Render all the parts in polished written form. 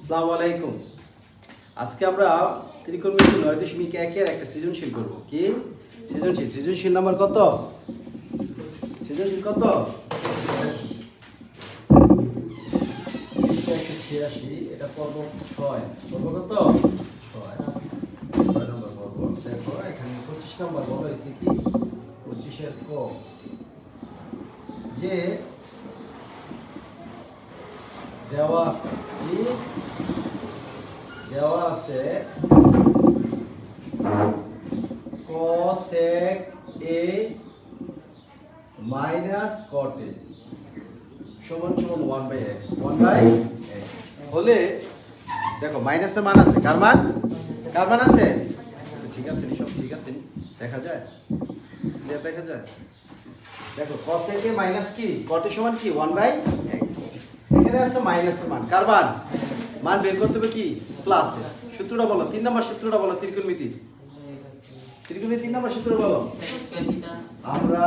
আসসালামু আলাইকুম। আজকে আমরা ত্রিকোণমিতি 9.1 এর একটা সৃজনশীল করব। কি সৃজনশীল নাম্বার কত? সৃজনশীল কত? 186। এটা পর্ব 6। পর্ব কত? 6 নম্বর পর্ব। দেখো এখানে 25 নম্বর বলা হয়েছে কি 25 এর ক, যে দেওয়া আছে কি দেওয়া আছে cosec a minus cot a সমান 1/x 1/x হলে দেখো মাইনাসের মান আছে, কার মান আছে? ঠিক আছে, সব ঠিক আছে, দেখা যায় দেখো cosec a মাইনাস কি cot a সমান কি 1/x। এখানে আছে মাইনাসের মান, কার মান বের করতে হবে কি প্লাসের। সূত্রটা বলো, 3 নম্বর সূত্রটা বলো ত্রিকোণমিতির 3 নম্বর সূত্র বলো। আমরা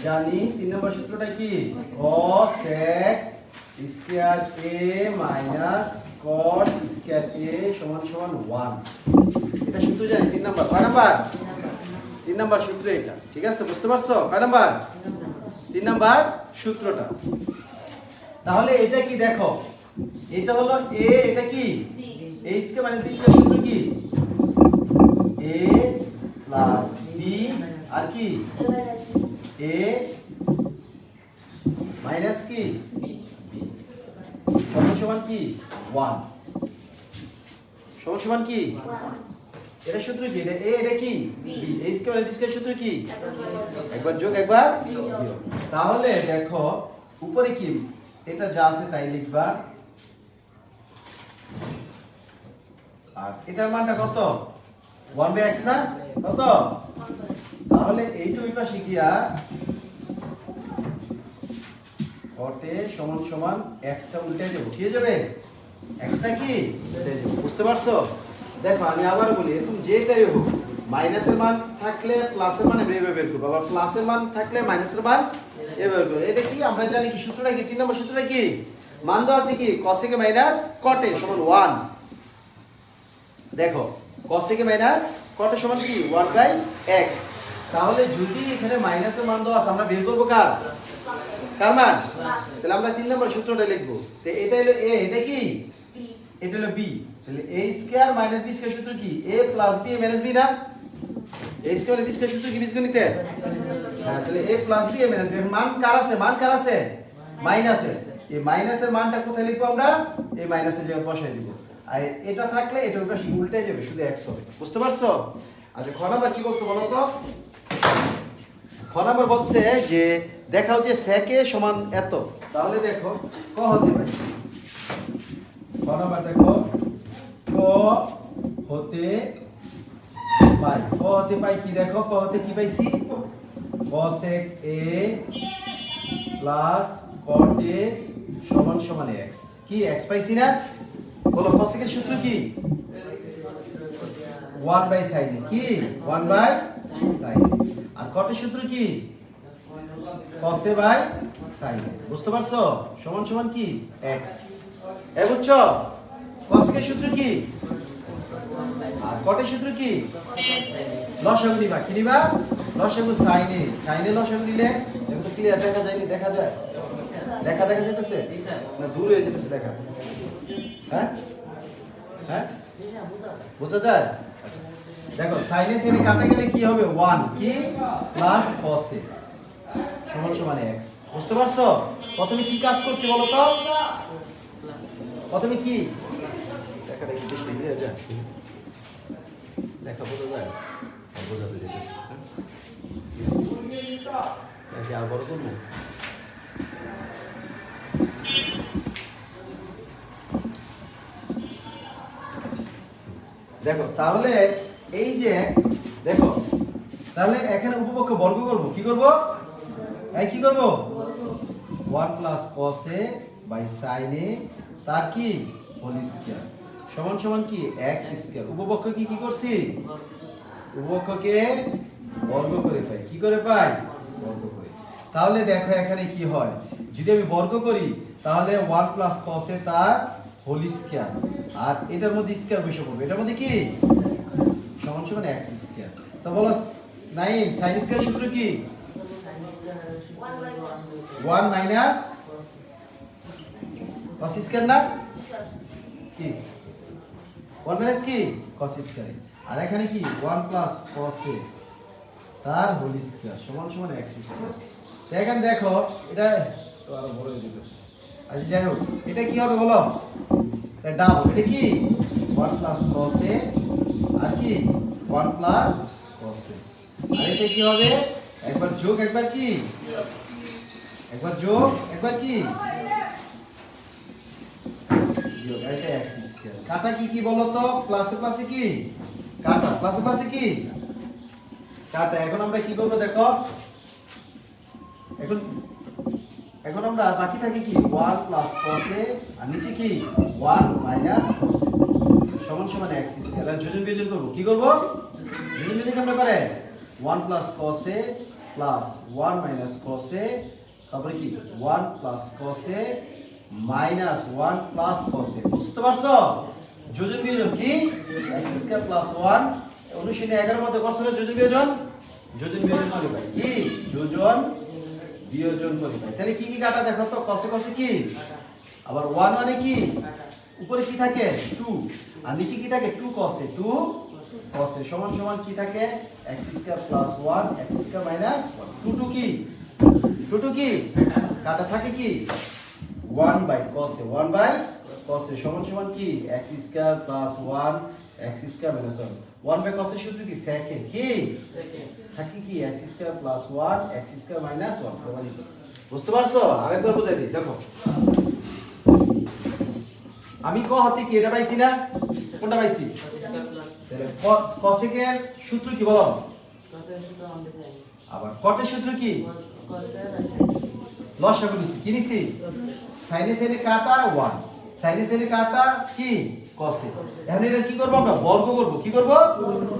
জানি 3 নম্বর সূত্রটা কি cosec square a minus cot square a সমান 1। এটা সূত্র জানি 3 নম্বর। কয় নাম্বার? 3 নম্বর সূত্র এটা। ঠিক আছে, বুঝতে পারছো? কয় নাম্বার? 3 নম্বর সূত্রটা। তাহলে এটা কি দেখো, এটা হলো a, এটা কি a স্কয়ার মানে b স্কয়ার সূত্র কি a প্লাস b আর কি a মাইনাস কি b সমান কি 1 সমান কি 1। এটা সূত্র কি? এটা a, এটা কি b। a স্কয়ার মানে b স্কয়ার সূত্র কি একবার যোগ একবার বিয়োগ। তাহলে দেখো উপরে কি এটা যা আছে তাই লিখবা, আর এটার মানটা কত 1/x না কত? তাহলে এইটা ওই পাশে গিয়া cot a সমান x টা উল্টে দেব, ঠিক যাবে x টা কি উল্টে দেব। বুঝতে পারছো? দেখো আমি আবার বলি, এরকম যেটাই হোক মাইনাসের মান থাকলে প্লাসের মান এভাবে বের করব, আবার প্লাসের মান থাকলে মাইনাসের মান এভাবে বের করব। এটা কি আমরা জানি কি সূত্রটা কি 3 নম্বর সূত্রটা কি মান দেওয়া আছে কি cosec a minus cot a সমান 1। দেখো cosec a minus cot a সমান কি 1/x। তাহলে যদি এখানে মাইনাসের মান দেওয়া আছে আমরা বের করব কার মান? তাহলে আমরা 3 নম্বর সূত্রটা লিখব। তো এটা হলো a, এটা কি b, এটা হলো b। তাহলে a square minus b square সূত্র কি a plus b minus b না? a square minus b square সূত্র কি বীজগণিতে? হ্যাঁ, তাহলে a plus b minus b মান কার আছে? মাইনাসের। এই মাইনাসের মানটা কোথায় লিখবো আমরা? এই মাইনাসের জায়গায় বসাই দিব। আর এটা থাকলে এটা ওই পাশে উল্টে যাবে, শুধু x হবে। বুঝতে পারছো? আচ্ছা খ নাম্বার কি বলছো বলো তো? খ নাম্বার বলছে যে দেখাও যে sec a সমান এত। তাহলে দেখো ক হতে পারে, খ নাম্বার দেখো ক হতে পাই কি দেখো ক হতে কি পাইছি cosec a plus cot a সমান x। কি x পাইছি না? বলো cosec এর সূত্র কি 1/sin a, কি 1/sin a। আর cot এর সূত্র কি cos a/sin a। বুঝতে পারছো? সমান কি x। বুঝছো? cosec এর সূত্র কি আর cot এর সূত্র কি লসাগু নিবা। কি নিবা? লসাগু sin a লসাগু নিলে দেখো তো ক্লিয়ার দেখা যায়নি? দেখা যায়? দেখা যাইতেছে না দূর হয়ে যেতেছে দেখা? হ্যাঁ বোঝা যায়? আচ্ছা দেখো sin a sin a কাটা গেলে কি হবে 1 কি প্লাস cos a সমান x। বুঝতে পারছো? প্রথমে কি কাজ করছি বলো তো? প্রথমে কি দেখাটা কি বেশি হয়ে যায়? দেখা বোঝা যায়? বোঝাতে যেতেছে নাকি আর বড় করবো? দেখো তাহলে এই যে দেখো তাহলে এখানে উপপক্ষ বর্গ করব। কি করব? কি করব 1 plus cos a by sin a তার কি হোল স্কয়ার সমান কি x স্কয়ার। উপপক্ষ কি করছি? উপপক্ষকে বর্গ করে পাই। কি করে পাই? বর্গ করে। তাহলে দেখো এখানে কি হয়, যদি আমি বর্গ করি তাহলে 1 প্লাস cos এ তার হোল স্কয়ার, আর এটার মধ্যে স্কয়ার বসে পড়বে, এটার মধ্যে কি সমান সমান x স্কয়ার। তো বলো 9 sin স্কয়ার সূত্র কি 1 মাইনাস cos স্কয়ার না কি 1 মাইনাস কি cos স্কয়ার, আর এখানে কি 1 প্লাস cos এ তার হোল স্কয়ার সমান সমান x স্কয়ার। তো এখানে দেখো এটা তো আরো বড় হয়ে যেতেছে। আচ্ছা যাই হোক, এটা কি হবে বলো, এটা ডাবল, এটা কি 1 প্লাস cos এ আর কি 1 প্লাস cos এ, আর এটা কি হবে একবার যোগ একবার কি একবার যোগ একবার কি যোগ, এটা x স্কয়ার। কাটা কি কি বলো তো, প্লাসে প্লাসে কি কাটা, প্লাসে প্লাসে কি কাটা। এখন আমরা কি করব দেখো, এখন আমরা বাকি থাকে কি 1 প্লাস cos এ আর নিচে কি 1 মাইনাস cos এ সমান সমান x স্কয়ার। আর যোজন বিয়োজন করব, কি করব যোজন বিয়োজন আমরা করে 1 প্লাস cos এ প্লাস 1 মাইনাস cos এ, তারপরে কি 1 প্লাস cos এ মাইনাস 1 প্লাস cos এ। বুঝতে পারছো যোজন বিয়োজন কি x স্কয়ার প্লাস 1 অনুশীলনী 11 মধ্যে করছো না যোজন বিয়োজন, যোজন বিয়োজন করি ভাই কি যোজন বিয়োজন করি ভাই। তাহলে কি কি কাটা দেখো তো, cos এ cos এ কি আবার 1 মানে কি উপরে কি থাকে 2 আর নিচে কি থাকে 2 cos এ, 2 cos এ সমান সমান কি থাকে x square plus 1 x square minus 1, 2 2 কি 2 2 কি কাটা থাকে কি 1 by cos A, 1 by cos A সমান সমান কি x square plus 1 x square minus 1, 1 by cos এর সূত্র কি sec এ কি থাকে কি x square plus 1 x square minus 1 সমান। বুঝতে পারছো, আরেকবার বুঝাই দিই দেখো, আমি ক হাতে কি এটা পাইছি না, কোনটা পাইছি তাহলে cos এর সূত্র কি বলো, cos এর সূত্র আমরা জানি, আবার cot এর সূত্র কি cos এর আছে লসাগু নিছি, কি নিছি sin এ sin এ কাটা 1, sin এ sin এ কাটা কি cos এ। এখন এটা কি করব আমরা বর্গ করব, কি করব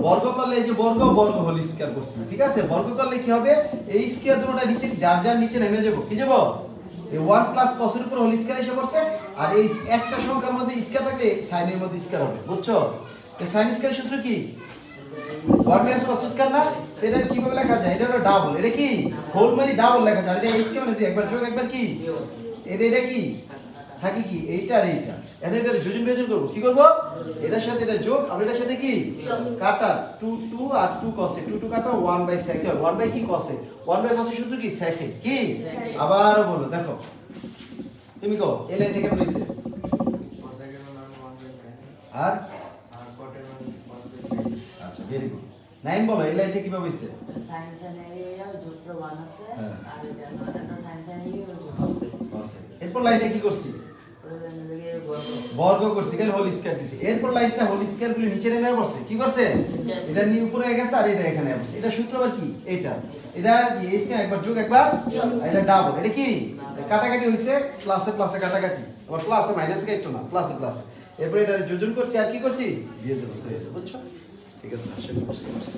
বর্গ করলে এই যে বর্গ বর্গ হোল স্কয়ার করছি, ঠিক আছে বর্গ করলে কি হবে এই স্কয়ার দুটোটা নিচে যার যার নিচে নেমে যাব, কি যাব এই 1 প্লাস cos এর উপর হোল স্কয়ার এসে পড়ছে, আর এই একটা সংখ্যার মধ্যে স্কয়ার থাকলে sin এর মধ্যে স্কয়ার হবে। বুঝছো, এই sin স্কয়ার সূত্র কি 1 মাইনাস cos স্কয়ার না, এটা কিভাবে লেখা যায়, এটা হলো ডাবল, এটা কি হোল মানে ডাবল লেখা যায়, এটা এইটা মানে একবার যোগ একবার কি এটা কি থাকে কি এইটা আর এইটা। এখন এটা যোজন বিয়োজন করব, কি করব এটার সাথে এটা যোগ আর এটার সাথে কি কাটা 2 2 আর 2 cos এ 2 2 কাটা 1 বাই sec এ 1 বাই কি cos এ 1 বাই cos এর সূত্র কি sec এ কি। আবার বলো দেখো তুমি কও এই লাইনটা কেমন হইছে, cos এর মান 1 আর cot এর মান 1 আচ্ছা ভেরি গুড। নাইম বলো এই লাইনটা কিভাবে হইছে, sin sin এর যোগফল 1 আছে হ্যাঁ। আর জানো এটা sin sin এর যোগ আছে, cos এ। এরপর লাইনটা কি করছি পরে জানো যে বর্গ করছি, কাল হোল স্কয়ার দিছি, এরপর লাইনটা হোল স্কয়ার গুলো নিচে নেমে বসে, কি করছে এটা নিয়ে উপরে হয়ে গেছে আর এটা এখানে বসে, এটা সূত্র আবার কি এটা এটা কি এই স্কয়ার একবার যোগ একবার আর এটা ডাবল, এটা কি কাটাকাটি হইছে প্লাসে প্লাসে কাটাকাটি, আবার প্লাসে মাইনাসে কাটতো না প্লাসে প্লাসে, এরপর এটা যোজন করছি আর কি করছি বিয়োজন হয়েছে। বুঝছো, ঠিক আছে আশা করি বুঝতে পারছো।